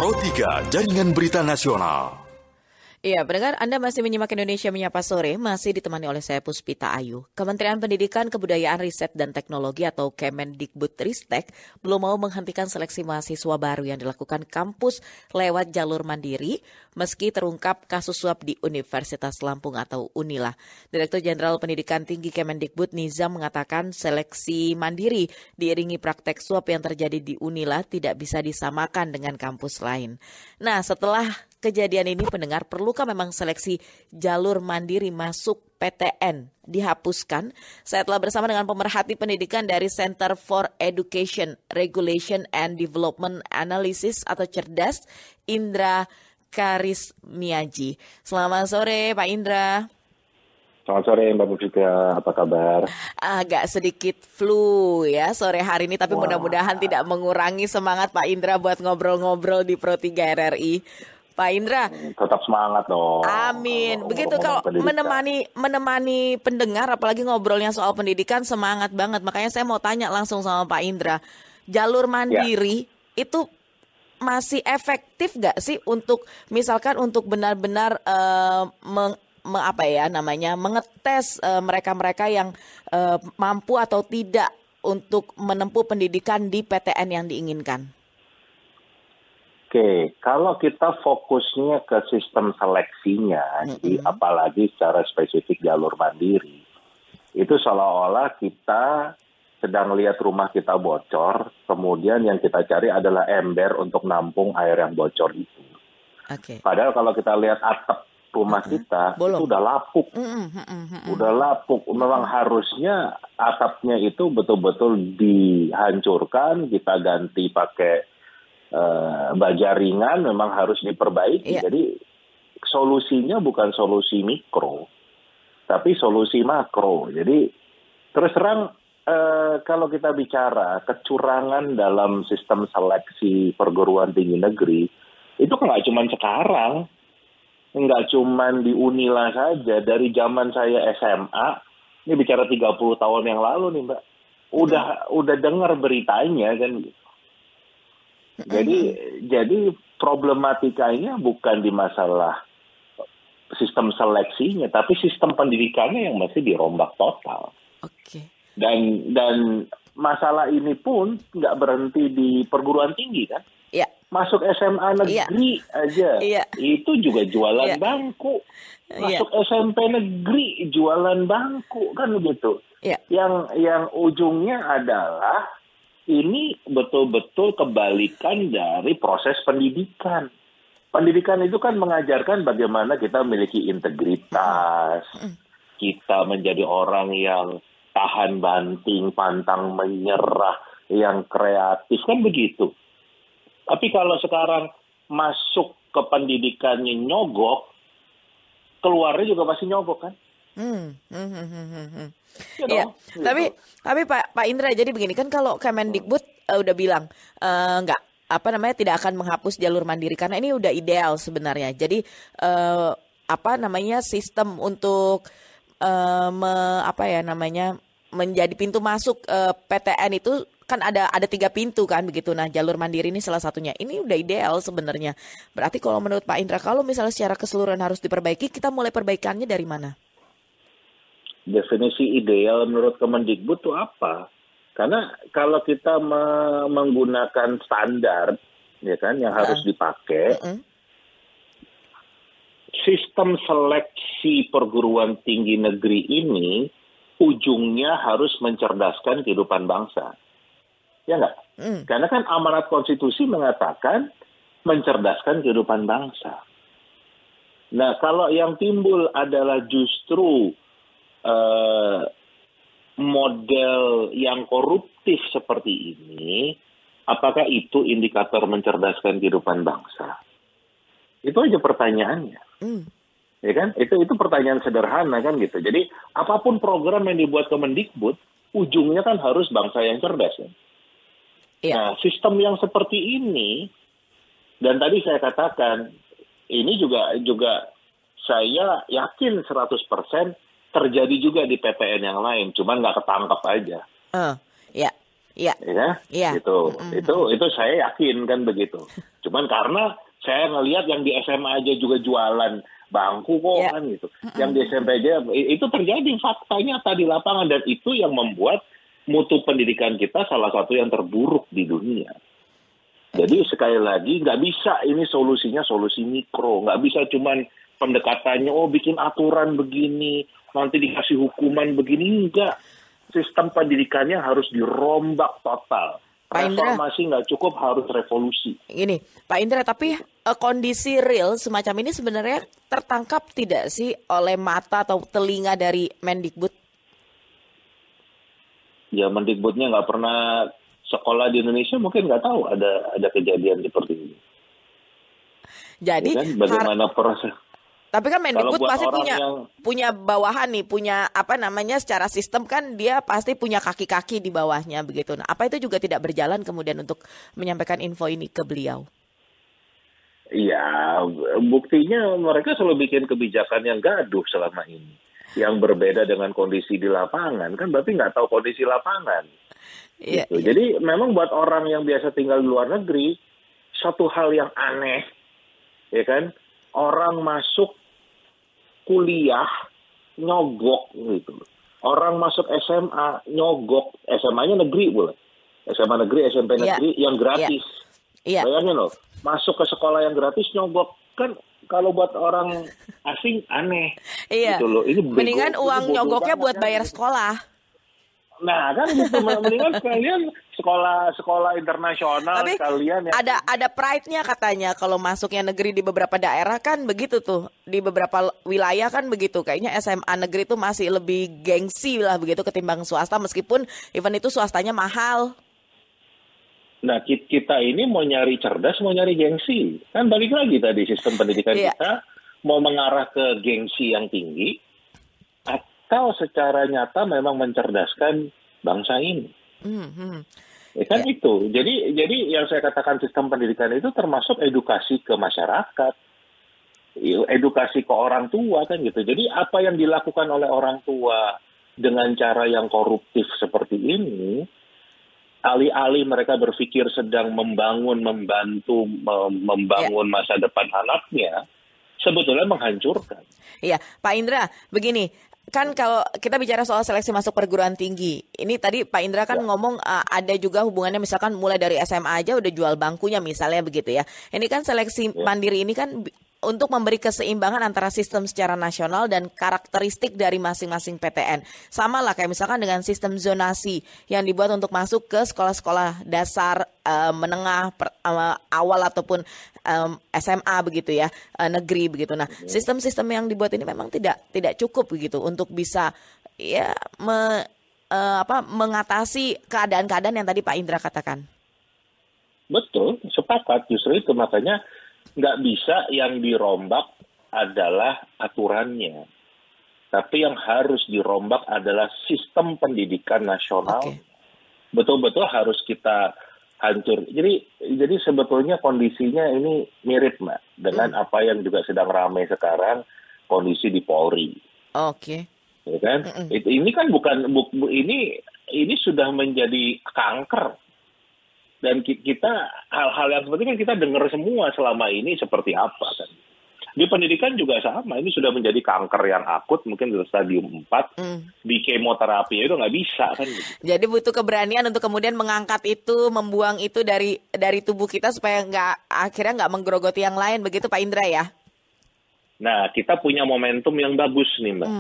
Pro 3 Jaringan Berita Nasional. Iya, pendengar, Anda masih menyimak Indonesia Menyapa Sore, masih ditemani oleh saya Puspita Ayu. Kementerian Pendidikan, Kebudayaan, Riset, dan Teknologi atau Kemendikbudristek belum mau menghentikan seleksi mahasiswa baru yang dilakukan kampus lewat jalur mandiri, meski terungkap kasus suap di Universitas Lampung atau UNILA. Direktur Jenderal Pendidikan Tinggi Kemendikbud Nizam mengatakan seleksi mandiri diiringi praktek suap yang terjadi di UNILA tidak bisa disamakan dengan kampus lain. Nah, setelah kejadian ini, pendengar, perlukah memang seleksi jalur mandiri masuk PTN dihapuskan? Saya telah bersama dengan pemerhati pendidikan dari Center for Education, Regulation and Development Analysis atau CERDAS, Indra Karismiaji. Selamat sore, Pak Indra. Selamat sore Mbak Puspita, apa kabar? Agak sedikit flu ya sore hari ini, tapi mudah-mudahan tidak mengurangi semangat Pak Indra buat ngobrol-ngobrol di Pro 3 RRI. Pak Indra, tetap semangat dong. Amin. Begitu kalau menemani pendengar, apalagi ngobrolnya soal pendidikan, semangat banget. Makanya saya mau tanya langsung sama Pak Indra, jalur mandiri itu masih efektif nggak sih untuk misalkan untuk benar-benar mengetes mereka-mereka yang mampu atau tidak untuk menempuh pendidikan di PTN yang diinginkan? Oke, kalau kita fokusnya ke sistem seleksinya, jadi apalagi secara spesifik jalur mandiri, itu seolah-olah kita sedang lihat rumah kita bocor, kemudian yang kita cari adalah ember untuk nampung air yang bocor itu. Okay. Padahal kalau kita lihat atap rumah kita, itu udah lapuk. Udah lapuk. Memang harusnya atapnya itu betul-betul dihancurkan, kita ganti pakai baja ringan, memang harus diperbaiki. Jadi solusinya bukan solusi mikro, tapi solusi makro. Jadi terus terang kalau kita bicara kecurangan dalam sistem seleksi perguruan tinggi negeri, itu nggak cuma sekarang, nggak cuma di UNILA saja. Dari zaman saya SMA, ini bicara 30 tahun yang lalu nih Mbak, udah dengar beritanya kan. Jadi problematikanya bukan di masalah sistem seleksinya, tapi sistem pendidikannya yang masih dirombak total. Oke. Dan masalah ini pun nggak berhenti di perguruan tinggi kan? Iya. Masuk SMA negeri aja, itu juga jualan bangku. Masuk SMP negeri jualan bangku kan begitu. Yang ujungnya adalah ini betul-betul kebalikan dari proses pendidikan. Pendidikan itu kan mengajarkan bagaimana kita memiliki integritas, kita menjadi orang yang tahan banting, pantang menyerah, yang kreatif, kan begitu. Tapi kalau sekarang masuk ke pendidikannya nyogok, keluarnya juga pasti nyogok kan? Iya, tapi Pak Indra, jadi begini kan, kalau Kemendikbud udah bilang tidak akan menghapus jalur mandiri karena ini udah ideal sebenarnya. Jadi sistem untuk menjadi pintu masuk PTN itu kan ada 3 pintu kan begitu. Nah, jalur mandiri ini salah satunya. Ini udah ideal sebenarnya. Berarti kalau menurut Pak Indra, kalau misalnya secara keseluruhan harus diperbaiki, kita mulai perbaikannya dari mana? Definisi ideal menurut Kemendikbud itu apa? Karena kalau kita menggunakan standar, ya kan, yang harus dipakai, sistem seleksi perguruan tinggi negeri ini ujungnya harus mencerdaskan kehidupan bangsa. Ya nggak? Karena kan amanat konstitusi mengatakan mencerdaskan kehidupan bangsa. Nah, kalau yang timbul adalah justru model yang koruptif seperti ini, apakah itu indikator mencerdaskan kehidupan bangsa? Itu aja pertanyaannya. Ya kan? Itu pertanyaan sederhana kan gitu. Jadi apapun program yang dibuat Kemendikbud, ujungnya kan harus bangsa yang cerdas kan? Nah, sistem yang seperti ini, dan tadi saya katakan, ini juga saya yakin 100% terjadi juga di PTN yang lain, cuma nggak ketangkep aja. Iya. Ya, itu saya yakin kan begitu. Cuman karena saya ngelihat yang di SMA aja juga jualan bangku kok kan gitu. Yang di SMP aja itu terjadi faktanya tadi lapangan, dan itu yang membuat mutu pendidikan kita salah satu yang terburuk di dunia. Jadi sekali lagi nggak bisa ini solusinya solusi mikro, nggak bisa cuman pendekatannya bikin aturan begini nanti dikasih hukuman begini, enggak. Sistem pendidikannya harus dirombak total. Pak Indra, reformasi nggak cukup, harus revolusi. Gini, Pak Indra, tapi kondisi real semacam ini sebenarnya tertangkap tidak sih oleh mata atau telinga dari Mendikbud? Ya, Mendikbudnya nggak pernah sekolah di Indonesia, mungkin nggak tahu ada kejadian seperti ini. Jadi ya kan? Bagaimana proses? Tapi kan Mendikbud pasti punya bawahan nih, punya secara sistem kan dia pasti punya kaki-kaki di bawahnya begitu. Nah, apa itu juga tidak berjalan kemudian untuk menyampaikan info ini ke beliau? Iya, buktinya mereka selalu bikin kebijakan yang gaduh selama ini. Yang berbeda dengan kondisi di lapangan, kan berarti nggak tahu kondisi lapangan. Gitu. Jadi memang buat orang yang biasa tinggal di luar negeri, satu hal yang aneh, ya kan? Orang masuk kuliah nyogok gitu. Orang masuk SMA nyogok, SMA-nya negeri boleh. SMA negeri, SMP negeri yang gratis. Bayangin loh, masuk ke sekolah yang gratis nyogok, kan kalau buat orang asing aneh. Gitu loh. Ini mendingan uang nyogoknya buat bayar sekolah. Nah, kan gitu, mendingan sekalian sekolah internasional. Tapi sekalian ada pride-nya katanya kalau masuknya negeri di beberapa daerah kan begitu tuh. Di beberapa wilayah kan begitu. Kayaknya SMA negeri itu masih lebih gengsi lah begitu ketimbang swasta, meskipun event itu swastanya mahal. Nah, kita ini mau nyari cerdas, mau nyari gengsi. Kan balik lagi tadi sistem pendidikan kita mau mengarah ke gengsi yang tinggi atau secara nyata memang mencerdaskan bangsa ini. Ya kan itu. Jadi yang saya katakan sistem pendidikan itu termasuk edukasi ke masyarakat, edukasi ke orang tua kan gitu. Jadi apa yang dilakukan oleh orang tua dengan cara yang koruptif seperti ini, alih-alih mereka berpikir sedang membantu masa depan anaknya, sebetulnya menghancurkan. Iya, Pak Indra, begini. Kan kalau kita bicara soal seleksi masuk perguruan tinggi, ini tadi Pak Indra kan ngomong ada juga hubungannya misalkan mulai dari SMA aja udah jual bangkunya misalnya begitu ya. Ini kan seleksi mandiri ini kan untuk memberi keseimbangan antara sistem secara nasional dan karakteristik dari masing-masing PTN. Sama lah kayak misalkan dengan sistem zonasi yang dibuat untuk masuk ke sekolah-sekolah dasar menengah awal ataupun SMA begitu ya, negeri begitu. Nah, sistem-sistem yang dibuat ini memang tidak cukup begitu untuk bisa mengatasi keadaan-keadaan yang tadi Pak Indra katakan. Betul, sepakat. Justru itu makanya nggak bisa yang dirombak adalah aturannya. Tapi yang harus dirombak adalah sistem pendidikan nasional. Betul-betul harus kita hancur. Jadi sebetulnya kondisinya ini mirip, Mbak, dengan apa yang juga sedang ramai sekarang, kondisi di Polri. Ya kan? Ini kan ini sudah menjadi kanker. Dan kita hal-hal yang seperti kan kita dengar semua selama ini seperti apa kan. Di pendidikan juga sama, ini sudah menjadi kanker yang akut, mungkin di stadium 4, di kemoterapi itu nggak bisa kan. Gitu. Jadi butuh keberanian untuk kemudian mengangkat itu, membuang itu dari tubuh kita supaya akhirnya nggak menggerogoti yang lain, begitu Pak Indra ya? Nah, kita punya momentum yang bagus nih Mbak.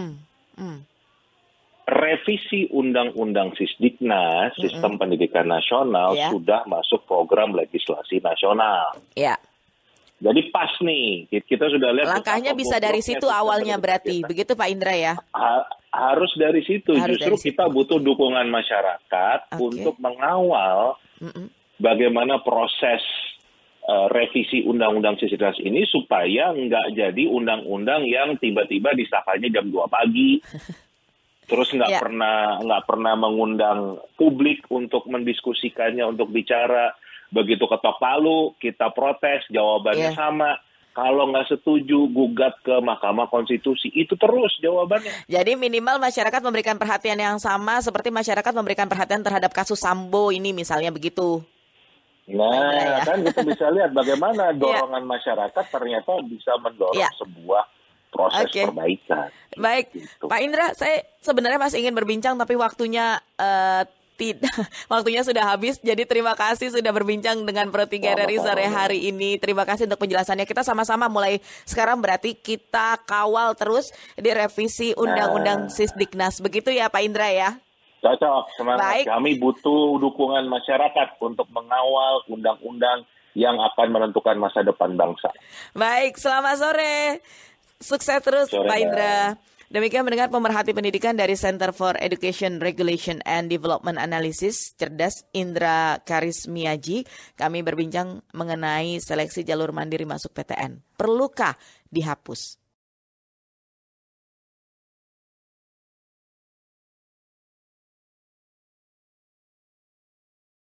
Revisi Undang-Undang Sisdiknas, Sistem Pendidikan Nasional, sudah masuk program legislasi nasional. Jadi pas nih, kita sudah lihat. Langkahnya bisa dari situ awalnya berarti, begitu Pak Indra ya? Harus dari situ, justru kita butuh dukungan masyarakat untuk mengawal bagaimana proses revisi Undang-Undang Sisdiknas ini supaya nggak jadi undang-undang yang tiba-tiba disahkannya jam 2 pagi. Terus nggak pernah mengundang publik untuk mendiskusikannya, untuk bicara. Begitu ketok palu, kita protes, jawabannya sama. Kalau nggak setuju, gugat ke Mahkamah Konstitusi. Itu terus jawabannya. Jadi minimal masyarakat memberikan perhatian yang sama seperti masyarakat memberikan perhatian terhadap kasus Sambo ini misalnya begitu. Nah, kan kita bisa lihat bagaimana dorongan masyarakat ternyata bisa mendorong sebuah proses perbaikan. Baik, gitu. Pak Indra, saya sebenarnya masih ingin berbincang tapi waktunya waktunya sudah habis. Jadi terima kasih sudah berbincang dengan Pro 3 RRI sore hari ini. Terima kasih untuk penjelasannya. Kita sama-sama mulai sekarang berarti kita kawal terus di revisi Undang-Undang Sisdiknas. Begitu ya Pak Indra ya? Cocok, semangat. Baik. Kami butuh dukungan masyarakat untuk mengawal undang-undang yang akan menentukan masa depan bangsa. Baik, selamat sore. Sukses terus Pak Indra. Demikian mendengar pemerhati pendidikan dari Center for Education Regulation and Development Analysis, Cerdas, Indra Karismiaji. Kami berbincang mengenai seleksi jalur mandiri masuk PTN. Perlukah dihapus?